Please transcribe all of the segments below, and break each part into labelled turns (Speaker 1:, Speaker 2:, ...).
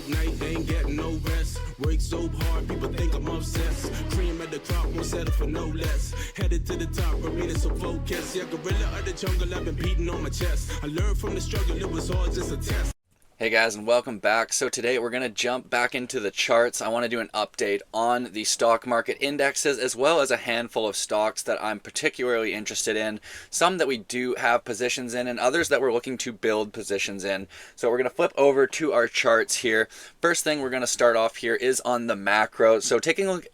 Speaker 1: late night, they ain't getting no rest. Work so hard, people think I'm obsessed. Cream at the crop, won't settle for no less. Headed to the top, remaining so focused. Yeah, gorilla of the jungle, I've been beating on my chest. I learned from the struggle, it was all just a test.
Speaker 2: Hey guys, and welcome back. So today we're going to jump back into the charts. I want to do an update on the stock market indexes as well as a handful of stocks that I'm particularly interested in, some that we do have positions in and others that we're looking to build positions in. So we're going to flip over to our charts here. First thing we're going to start off here is on the macro. So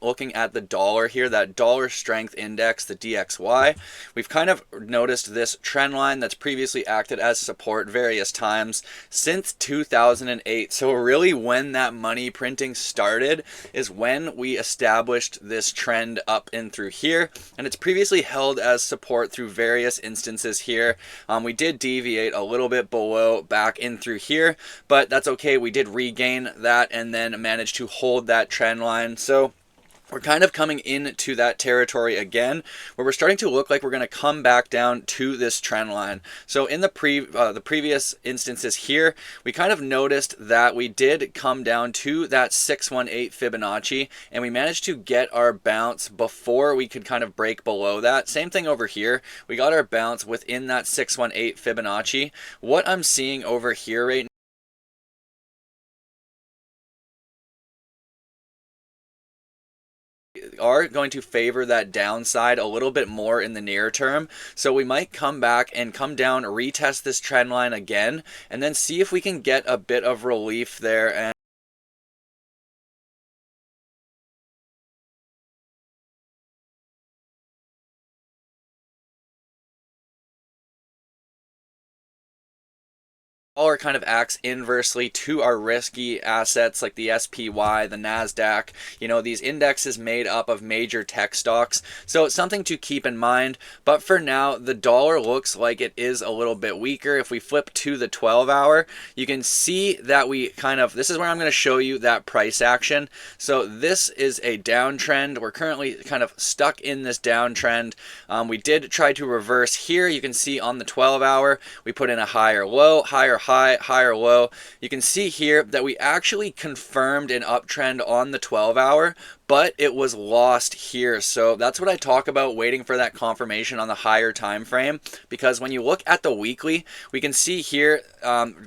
Speaker 2: looking at the dollar here, that dollar strength index, the DXY, we've kind of noticed this trend line that's previously acted as support various times since 2008. So really when that money printing started is when we established this trend up in through here, and it's previously held as support through various instances here. We did deviate a little bit below back in through here, but that's okay. We did regain that and then managed to hold that trend line. So we're kind of coming into that territory again where we're starting to look like we're going to come back down to this trend line. So in the previous instances here, we kind of noticed that we did come down to that 618 Fibonacci, and we managed to get our bounce before we could kind of break below that. Same thing over here. We got our bounce within that 618 Fibonacci. What I'm seeing over here right now are going to favor that downside a little bit more in the near term. So we might come back and come down, retest this trend line again, and then see if we can get a bit of relief there and dollar kind of acts inversely to our risky assets like the SPY, the NASDAQ, these indexes made up of major tech stocks. So it's something to keep in mind. But for now, the dollar looks like it is a little bit weaker. If we flip to the 12-hour, you can see that this is where I'm going to show you that price action. So this is a downtrend. We're currently kind of stuck in this downtrend. We did try to reverse here. You can see on the 12-hour, we put in a higher low, higher high, higher low. You can see here that we actually confirmed an uptrend on the 12-hour, but it was lost here. So that's what I talk about, waiting for that confirmation on the higher time frame, because when you look at the weekly, we can see here,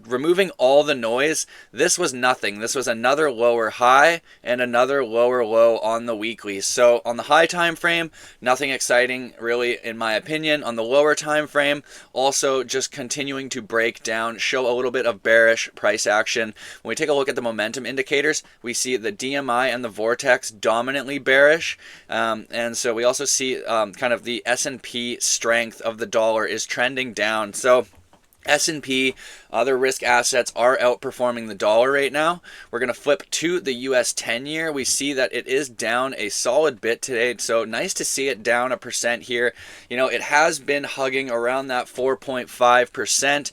Speaker 2: removing all the noise, this was nothing. This was another lower high and another lower low on the weekly. So on the high time frame, nothing exciting really in my opinion. On the lower time frame, also just continuing to break down, show a little bit of bearish price action. When we take a look at the momentum indicators, we see the DMI and the Vortex dominantly bearish, and so we also see kind of the S&P strength of the dollar is trending down. So S&P, other risk assets are outperforming the dollar right now. We're going to flip to the US 10-year. We see that it is down a solid bit today, so nice to see it down 1% here. It has been hugging around that 4.5%.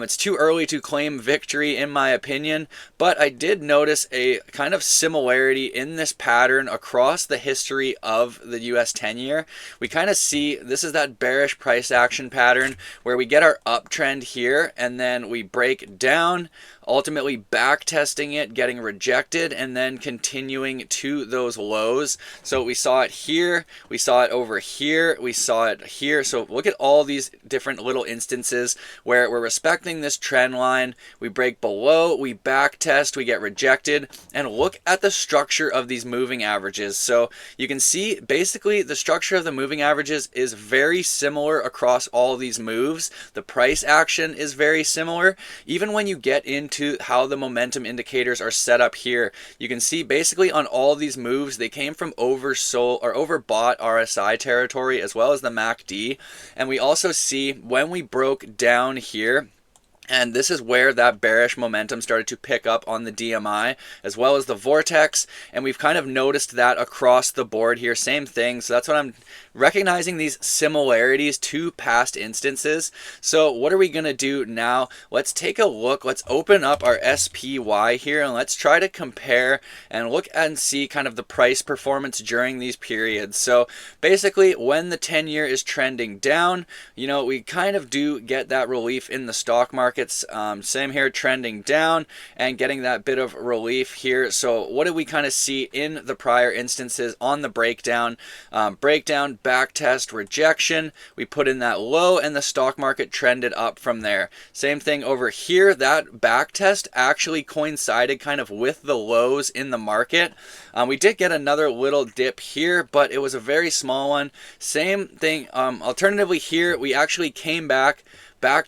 Speaker 2: It's too early to claim victory in my opinion, but I did notice a kind of similarity in this pattern across the history of the US 10-year. We kind of see this is that bearish price action pattern where we get our uptrend here and then we break down, ultimately back testing it, getting rejected, and then continuing to those lows. So we saw it here, we saw it over here, we saw it here. So look at all these different little instances where we're respecting this trend line, we break below, we back test, we get rejected, and look at the structure of these moving averages. So you can see basically the structure of the moving averages is very similar across all these moves. The price action is very similar. Even when you get into how the momentum indicators are set up here, you can see basically on all these moves, they came from oversold or overbought RSI territory as well as the MACD. And we also see when we broke down here, and this is where that bearish momentum started to pick up on the DMI as well as the Vortex. And we've kind of noticed that across the board here. Same thing. So that's what I'm recognizing, these similarities to past instances. So what are we going to do now? Let's take a look. Let's open up our SPY here and let's try to compare and look and see kind of the price performance during these periods. So basically when the 10-year is trending down, we kind of do get that relief in the stock market. markets, same here, trending down and getting that bit of relief here. So what did we kind of see in the prior instances on the breakdown? Breakdown, back test, rejection. We put in that low and the stock market trended up from there. Same thing over here. That back test actually coincided kind of with the lows in the market. We did get another little dip here, but it was a very small one. Same thing. Alternatively here, we actually came back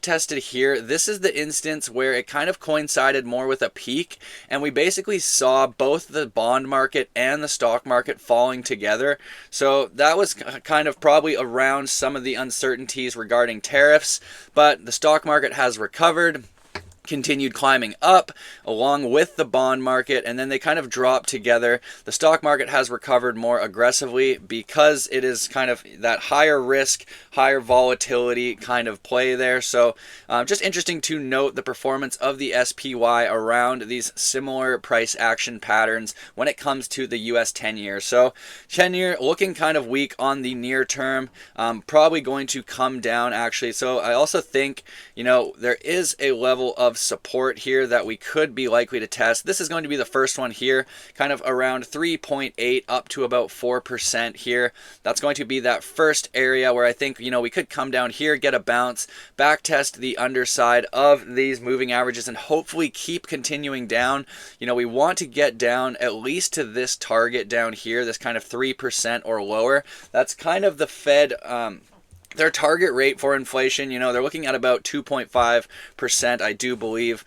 Speaker 2: tested here. This is the instance where it kind of coincided more with a peak, and we basically saw both the bond market and the stock market falling together. So that was kind of probably around some of the uncertainties regarding tariffs, but the stock market has recovered, continued climbing up along with the bond market, and then they kind of dropped together. The stock market has recovered more aggressively because it is kind of that higher risk, higher volatility kind of play there. So just interesting to note the performance of the SPY around these similar price action patterns when it comes to the US 10-year. So 10-year looking kind of weak on the near term, probably going to come down actually. So I also think, you know, there is a level of support here that we could be likely to test. This is going to be the first one here, kind of around 3.8 up to about 4% here. That's going to be that first area where I think, you know, we could come down here, get a bounce, back test the underside of these moving averages, and hopefully keep continuing down. You know, we want to get down at least to this target down here, this kind of 3% or lower. That's kind of the Fed their target rate for inflation. You know, they're looking at about 2.5%, I do believe.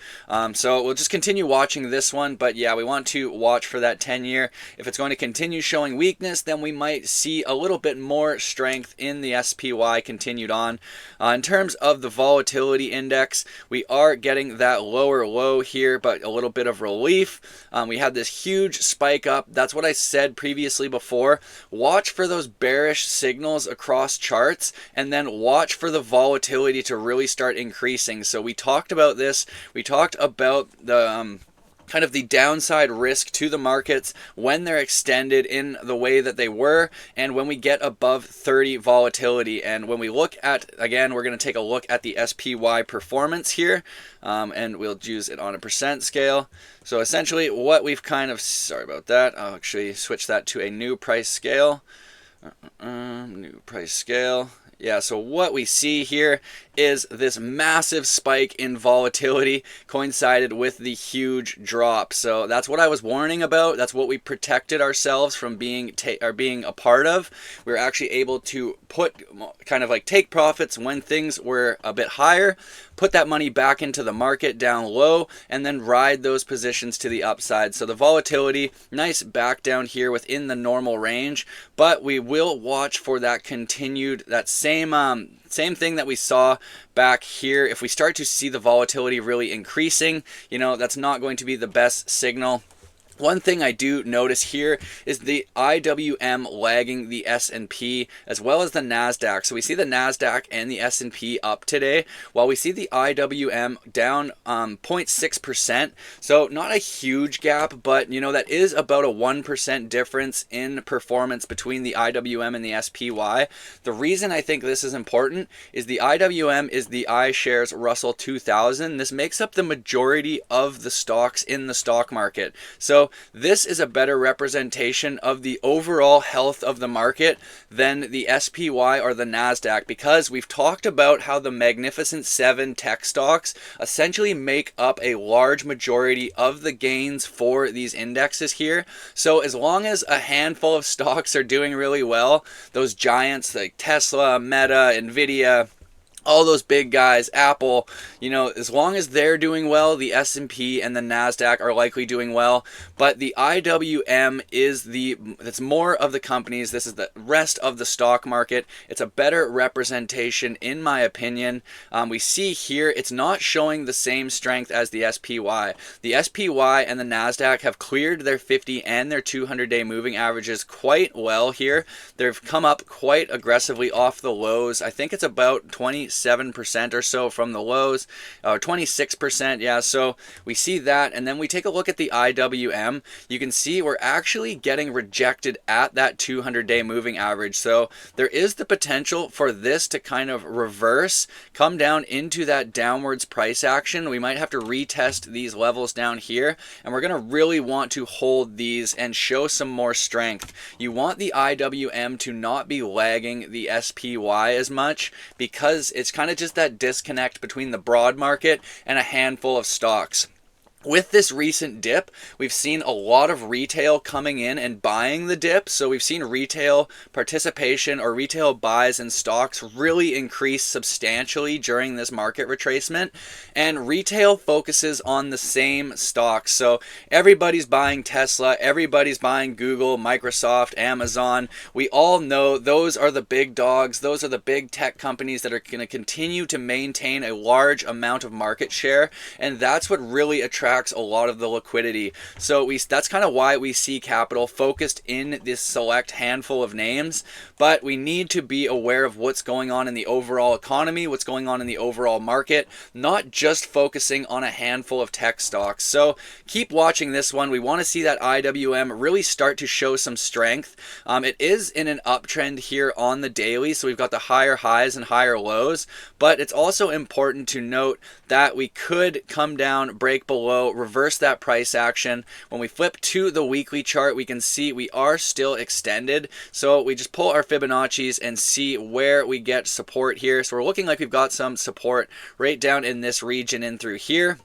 Speaker 2: So we'll just continue watching this one. But yeah, we want to watch for that 10-year. If it's going to continue showing weakness, then we might see a little bit more strength in the SPY continued on. In terms of the volatility index, we are getting that lower low here, but a little bit of relief. We had this huge spike up. That's what I said previously before. Watch for those bearish signals across charts, and then watch for the volatility to really start increasing. So we talked about this. We talked about the kind of the downside risk to the markets when they're extended in the way that they were, and when we get above 30 volatility. And when we look at, again, we're going to take a look at the SPY performance here, and we'll use it on a percent scale. So essentially what we've kind of, sorry about that, I'll actually switch that to a new price scale. New price scale. Yeah, so what we see here is this massive spike in volatility coincided with the huge drop. So that's what I was warning about. That's what we protected ourselves from being a part of. We were actually able to put kind of like take profits when things were a bit higher, put that money back into the market down low, and then ride those positions to the upside. So the volatility, nice back down here within the normal range, but we will watch for that continued, that same thing that we saw back here. If we start to see the volatility really increasing, you know, that's not going to be the best signal. One thing I do notice here is the IWM lagging the S&P as well as the NASDAQ. So we see the NASDAQ and the S&P up today, while we see the IWM down 0.6%. So not a huge gap, but you know, that is about a 1% difference in performance between the IWM and the SPY. The reason I think this is important is the IWM is the iShares Russell 2000. This makes up the majority of the stocks in the stock market. So this is a better representation of the overall health of the market than the SPY or the NASDAQ, because we've talked about how the Magnificent Seven tech stocks essentially make up a large majority of the gains for these indexes here. So as long as a handful of stocks are doing really well, those giants like Tesla, Meta, Nvidia, all those big guys, Apple, you know, as long as they're doing well, the S&P and the NASDAQ are likely doing well. But the IWM it's more of the companies. This is the rest of the stock market. It's a better representation, in my opinion. We see here, it's not showing the same strength as the SPY. The SPY and the NASDAQ have cleared their 50 and their 200-day moving averages quite well here. They've come up quite aggressively off the lows. I think it's about 20 27% or so from the lows, 26%. Yeah, so we see that. And then we take a look at the IWM. You can see we're actually getting rejected at that 200-day moving average. So there is the potential for this to kind of reverse, come down into that downwards price action. We might have to retest these levels down here, and we're going to really want to hold these and show some more strength. You want the IWM to not be lagging the SPY as much, because it's kind of just that disconnect between the broad market and a handful of stocks. With this recent dip, we've seen a lot of retail coming in and buying the dip. So we've seen retail participation or retail buys in stocks really increase substantially during this market retracement. And retail focuses on the same stocks. So everybody's buying Tesla, everybody's buying Google, Microsoft, Amazon. We all know those are the big dogs. Those are the big tech companies that are going to continue to maintain a large amount of market share. And that's what really attracts a lot of the liquidity. So that's kind of why we see capital focused in this select handful of names, but we need to be aware of what's going on in the overall economy, what's going on in the overall market, not just focusing on a handful of tech stocks. So keep watching this one. We want to see that IWM really start to show some strength. It is in an uptrend here on the daily, so we've got the higher highs and higher lows, but it's also important to note that we could come down, break below, reverse that price action. When we flip to the weekly chart, we can see we are still extended. So we just pull our Fibonacci's and see where we get support here. So we're looking like we've got some support right down in this region in through here.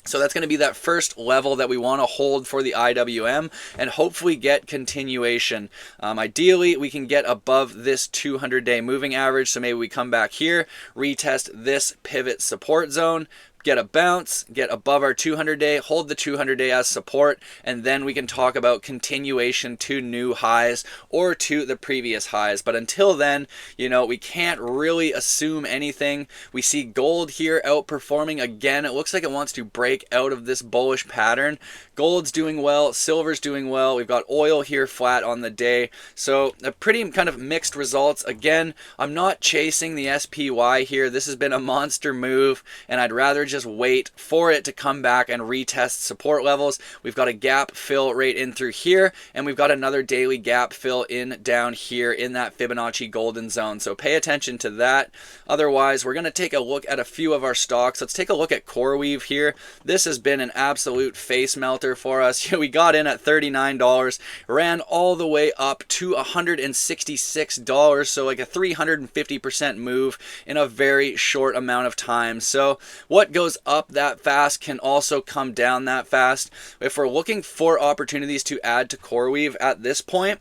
Speaker 2: So that's going to be that first level that we want to hold for the IWM and hopefully get continuation. Ideally, we can get above this 200-day moving average. So maybe we come back here, retest this pivot support zone, get a bounce, get above our 200-day, hold the 200-day as support, and then we can talk about continuation to new highs or to the previous highs. But until then, you know, we can't really assume anything. We see gold here outperforming again. It looks like it wants to break out of this bullish pattern. Gold's doing well, silver's doing well. We've got oil here flat on the day. So a pretty kind of mixed results. Again, I'm not chasing the SPY here. This has been a monster move, and I'd rather just wait for it to come back and retest support levels. We've got a gap fill right in through here, and we've got another daily gap fill in down here in that Fibonacci golden zone. So pay attention to that. Otherwise, we're going to take a look at a few of our stocks. Let's take a look at CoreWeave here. This has been an absolute face melter for us. We got in at $39, ran all the way up to $166, so like a 350% move in a very short amount of time. So what goes up that fast can also come down that fast. If we're looking for opportunities to add to CoreWeave at this point,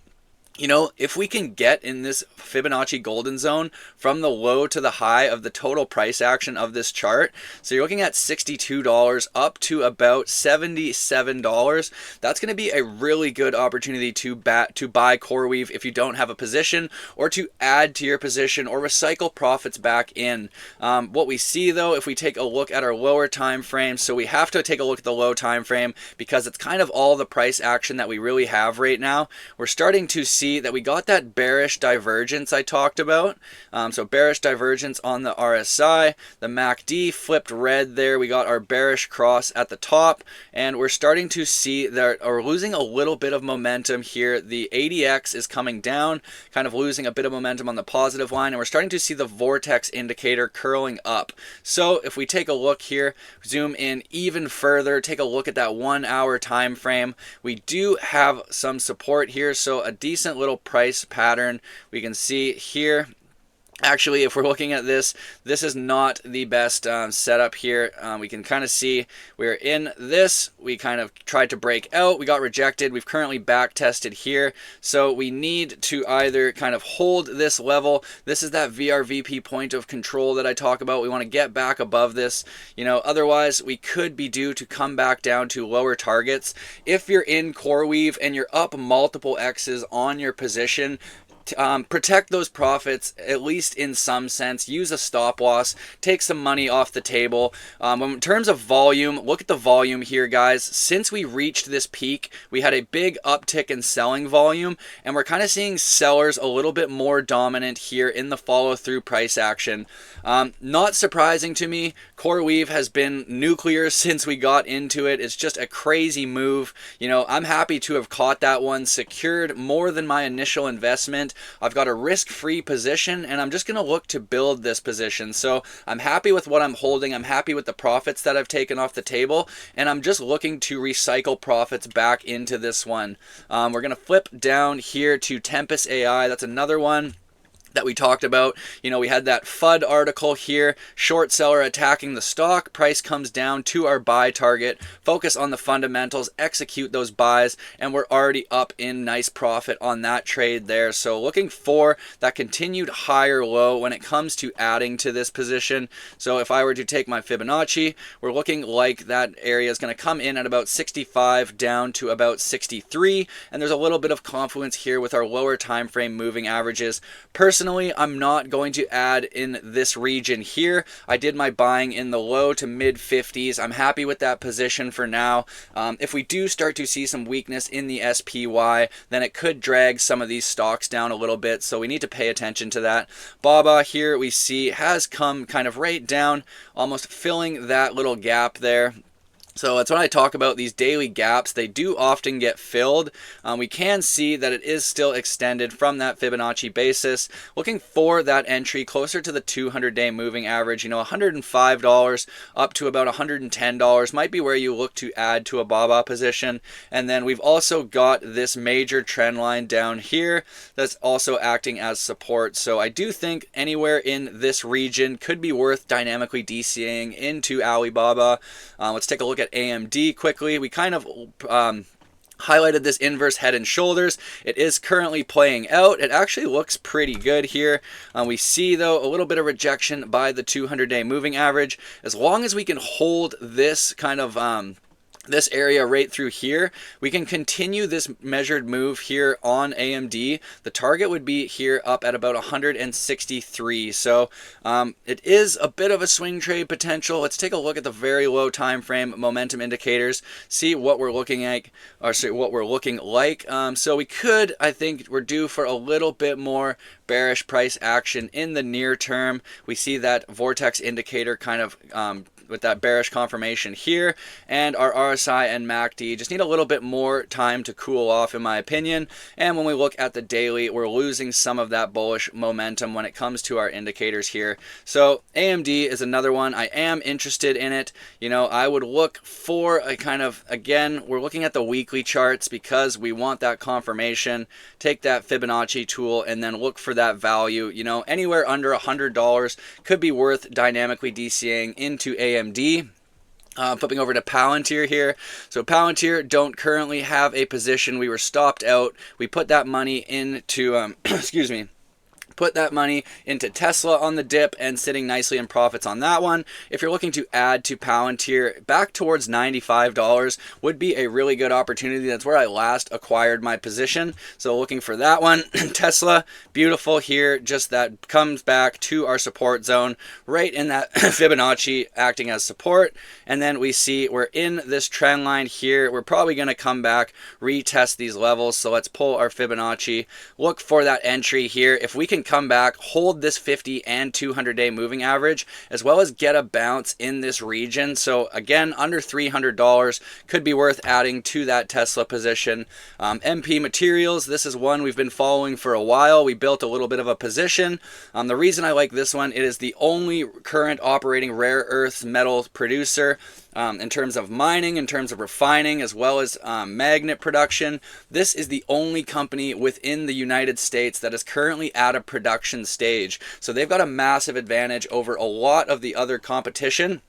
Speaker 2: you know, if we can get in this Fibonacci golden zone from the low to the high of the total price action of this chart, so you're looking at $62 up to about $77, that's going to be a really good opportunity to buy CoreWeave if you don't have a position, or to add to your position or recycle profits back in. What we see though, if we take a look at our lower time frame, so we have to take a look at the low time frame because it's kind of all the price action that we really have right now. We're starting to see that we got that bearish divergence I talked about. So bearish divergence on the RSI, the MACD flipped red there. We got our bearish cross at the top, and we're starting to see that we're losing a little bit of momentum here. The ADX is coming down, kind of losing a bit of momentum on the positive line, and we're starting to see the vortex indicator curling up. So if we take a look here, zoom in even further, take a look at that 1 hour time frame, we do have some support here, so a decent little price pattern we can see here. Actually, if we're looking at this, this is not the best setup here. We can kind of see we're in this. We kind of tried to break out. We got rejected. We've currently back tested here. So we need to either kind of hold this level. This is that VRVP point of control that I talk about. We want to get back above this. You know, otherwise we could be due to come back down to lower targets. If you're in CoreWeave and you're up multiple X's on your position, protect those profits, at least in some sense. Use a stop loss, take some money off the table. In terms of volume, look at the volume here, guys. Since we reached this peak, we had a big uptick in selling volume, and we're kind of seeing sellers a little bit more dominant here in the follow-through price action. Not surprising to me. CoreWeave has been nuclear since we got into it. It's just a crazy move. You know, I'm happy to have caught that one, secured more than my initial investment. I've got a risk-free position, and I'm just going to look to build this position. So I'm happy with what I'm holding. I'm happy with the profits that I've taken off the table, and I'm just looking to recycle profits back into this one. We're going to flip down here to Tempest AI. That's another one that we talked about. You know, we had that FUD article here, short seller attacking the stock, price comes down to our buy target, focus on the fundamentals, execute those buys, and we're already up in nice profit on that trade there. So looking for that continued higher low when it comes to adding to this position. So if I were to take my Fibonacci, we're looking like that area is going to come in at about 65 down to about 63, and there's a little bit of confluence here with our lower time frame moving averages. Personally, I'm not going to add in this region here. I did my buying in the low to mid 50s. I'm happy with that position for now. If we do start to see some weakness in the SPY, then it could drag some of these stocks down a little bit, so we need to pay attention to that. BABA here we see has come kind of right down, almost filling that little gap there. So that's when I talk about these daily gaps. They do often get filled. We can see that it is still extended from that Fibonacci basis. Looking for that entry closer to the 200-day moving average. You know, $105 up to about $110 might be where you look to add to a BABA position. And then we've also got this major trend line down here that's also acting as support. So I do think anywhere in this region could be worth dynamically DCAing into Alibaba. Let's take a look at AMD quickly. We kind of highlighted this inverse head and shoulders. It is currently playing out. It actually looks pretty good here. We see though a little bit of rejection by the 200-day moving average. As long as we can hold this kind of this area right through here, we can continue this measured move here on AMD. The target would be here up at about 163. So it is a bit of a swing trade potential. Let's take a look at the very low time frame momentum indicators, see what we're looking at, or sorry, what we're looking like. So we could, I think we're due for a little bit more bearish price action in the near term. We see that vortex indicator kind of with that bearish confirmation here, and our RSI and MACD just need a little bit more time to cool off in my opinion. And when we look at the daily, we're losing some of that bullish momentum when it comes to our indicators here. So AMD is another one. I am interested in it. You know, I would look for a kind of, again, we're looking at the weekly charts because we want that confirmation. Take that Fibonacci tool and then look for that value. You know, anywhere under $100 could be worth dynamically DCAing into AMD. Flipping over to Palantir here. So Palantir don't currently have a position. We were stopped out. We put that money into, excuse me, put that money into Tesla on the dip and sitting nicely in profits on that one. If you're looking to add to Palantir, back towards $95 would be a really good opportunity. That's where I last acquired my position. So looking for that one. Tesla, beautiful here. Just that comes back to our support zone right in that Fibonacci acting as support. And then we see we're in this trend line here. We're probably going to come back, retest these levels. So let's pull our Fibonacci, look for that entry here. If we can come back, hold this 50 and 200-day moving average, as well as get a bounce in this region. So again, under $300 could be worth adding to that Tesla position. MP Materials, this is one we've been following for a while. We built a little bit of a position. The reason I like this one, it is the only current operating rare earth metal producer. In terms of mining, in terms of refining, as well as magnet production. This is the only company within the United States that is currently at a production stage. So they've got a massive advantage over a lot of the other competition.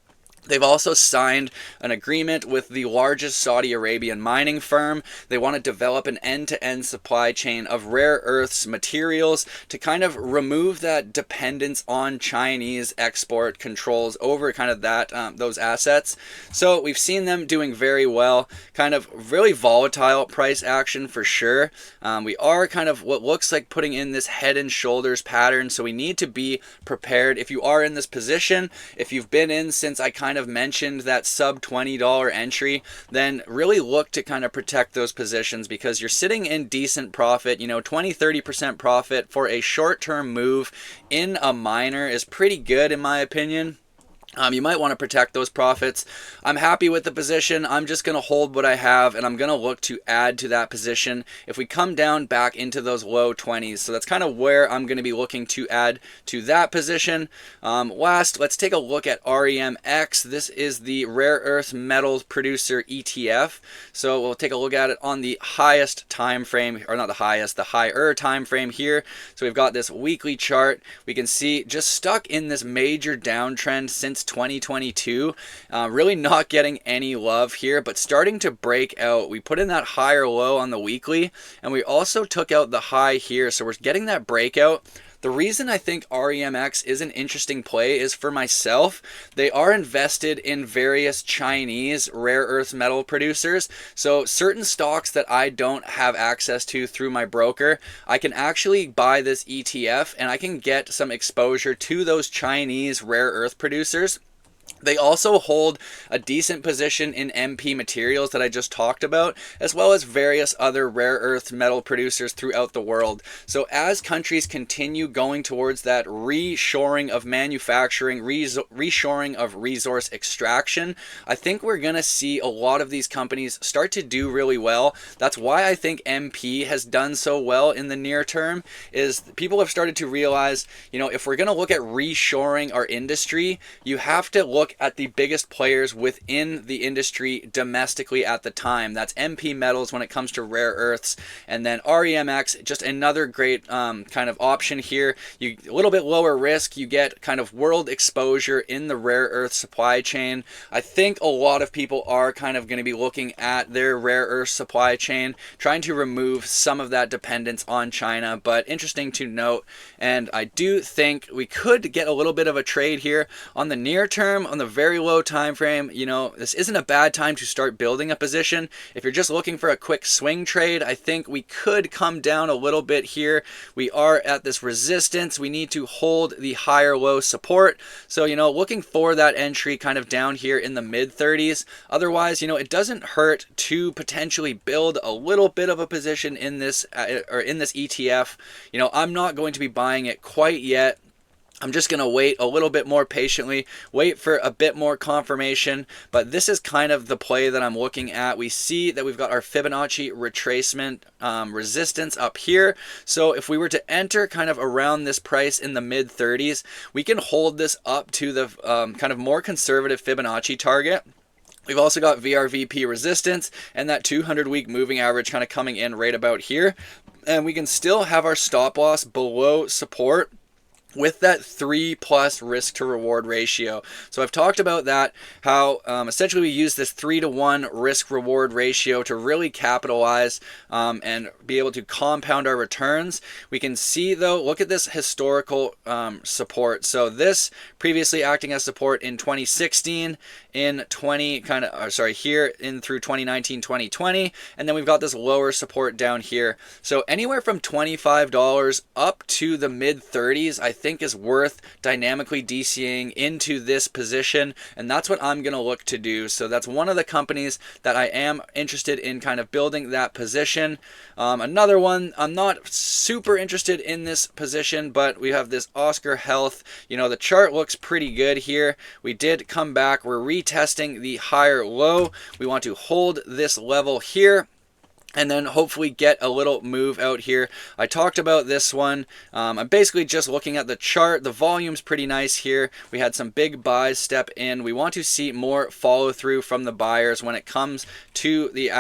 Speaker 2: They've also signed an agreement with the largest Saudi Arabian mining firm. They want to develop an end-to-end supply chain of rare earths materials to kind of remove that dependence on Chinese export controls over kind of that those assets. So we've seen them doing very well, kind of really volatile price action for sure. We are kind of what looks like putting in this head and shoulders pattern, so we need to be prepared. If you are in this position, if you've been in since I kind of mentioned that sub $20 entry, then really look to kind of protect those positions, because you're sitting in decent profit. 20-30% profit for a short-term move in a miner is pretty good in my opinion. You might want to protect those profits. I'm happy with the position. I'm just going to hold what I have, and I'm going to look to add to that position if we come down back into those low 20s. So that's kind of where I'm going to be looking to add to that position. Last, let's take a look at REMX. This is the rare earth metals producer ETF. So we'll take a look at it on the highest time frame, or not the highest, the higher time frame here. So we've got this weekly chart. We can see just stuck in this major downtrend since 2022, really not getting any love here, but starting to break out. We put in that higher low on the weekly, and we also took out the high here, so we're getting that breakout. The reason I think REMX is an interesting play is for myself. They are invested in various Chinese rare earth metal producers. So certain stocks that I don't have access to through my broker, I can actually buy this ETF and I can get some exposure to those Chinese rare earth producers. They also hold a decent position in MP materials that I just talked about, as well as various other rare earth metal producers throughout the world. So as countries continue going towards that reshoring of manufacturing, reshoring of resource extraction, I think we're going to see a lot of these companies start to do really well. That's why I think MP has done so well in the near term, is people have started to realize, if we're going to look at reshoring our industry, you have to look at the biggest players within the industry domestically at the time. That's MP Metals when it comes to rare earths, and then REMX, just another great kind of option here. A little bit lower risk, you get kind of world exposure in the rare earth supply chain. I think a lot of people are kind of going to be looking at their rare earth supply chain, trying to remove some of that dependence on China, but interesting to note. And I do think we could get a little bit of a trade here on the near term, on the very low time frame. This isn't a bad time to start building a position. If you're just looking for a quick swing trade, I think we could come down a little bit here. We are at this resistance. We need to hold the higher low support. So, looking for that entry kind of down here in the mid 30s. Otherwise, it doesn't hurt to potentially build a little bit of a position in this ETF. I'm not going to be buying it quite yet. I'm just going to wait a little bit more patiently, wait for a bit more confirmation, but this is kind of the play that I'm looking at. We see that we've got our Fibonacci retracement resistance up here. So if we were to enter kind of around this price in the mid 30s, we can hold this up to the kind of more conservative Fibonacci target. We've also got VRVP resistance and that 200-week moving average kind of coming in right about here. And we can still have our stop loss below support with that 3+ risk to reward ratio. So I've talked about that, how essentially we use this 3-to-1 risk reward ratio to really capitalize and be able to compound our returns. We can see though, look at this historical support. So this previously acting as support in 2016, in here in through 2019, 2020, and then we've got this lower support down here. So anywhere from $25 up to the mid 30s, I think is worth dynamically DCing into this position, and that's what I'm going to look to do. So that's one of the companies that I am interested in kind of building that position. Another one, I'm not super interested in this position, but we have this Oscar Health. The chart looks pretty good here. We did come back. We're retesting the higher low. We want to hold this level here. and then hopefully get a little move out here. I talked about this one. I'm basically just looking at the chart. The volume's pretty nice here. We had some big buys step in. We want to see more follow through from the buyers when it comes to the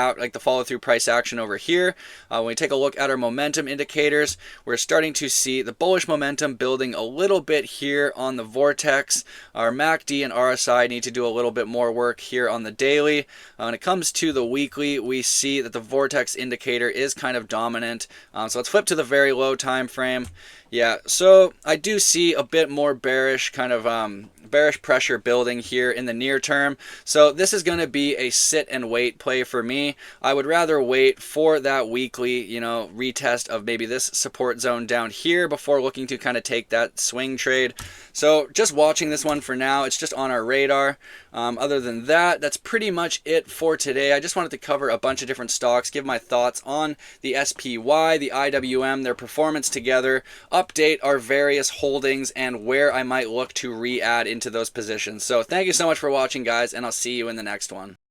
Speaker 2: follow through price action over here. When we take a look at our momentum indicators, we're starting to see the bullish momentum building a little bit here on the vortex. Our MACD and RSI need to do a little bit more work here on the daily. When it comes to the weekly, we see that the vortex indicator is kind of dominant. So let's flip to the very low time frame. Yeah, so I do see a bit more bearish bearish pressure building here in the near term. So this is going to be a sit and wait play for me. I would rather wait for that weekly, retest of maybe this support zone down here before looking to kind of take that swing trade. So just watching this one for now. It's just on our radar. Other than that, that's pretty much it for today. I just wanted to cover a bunch of different stocks, give my thoughts on the SPY, the IWM, their performance together, update our various holdings, and where I might look to re-add into those positions. So thank you so much for watching, guys, and I'll see you in the next one.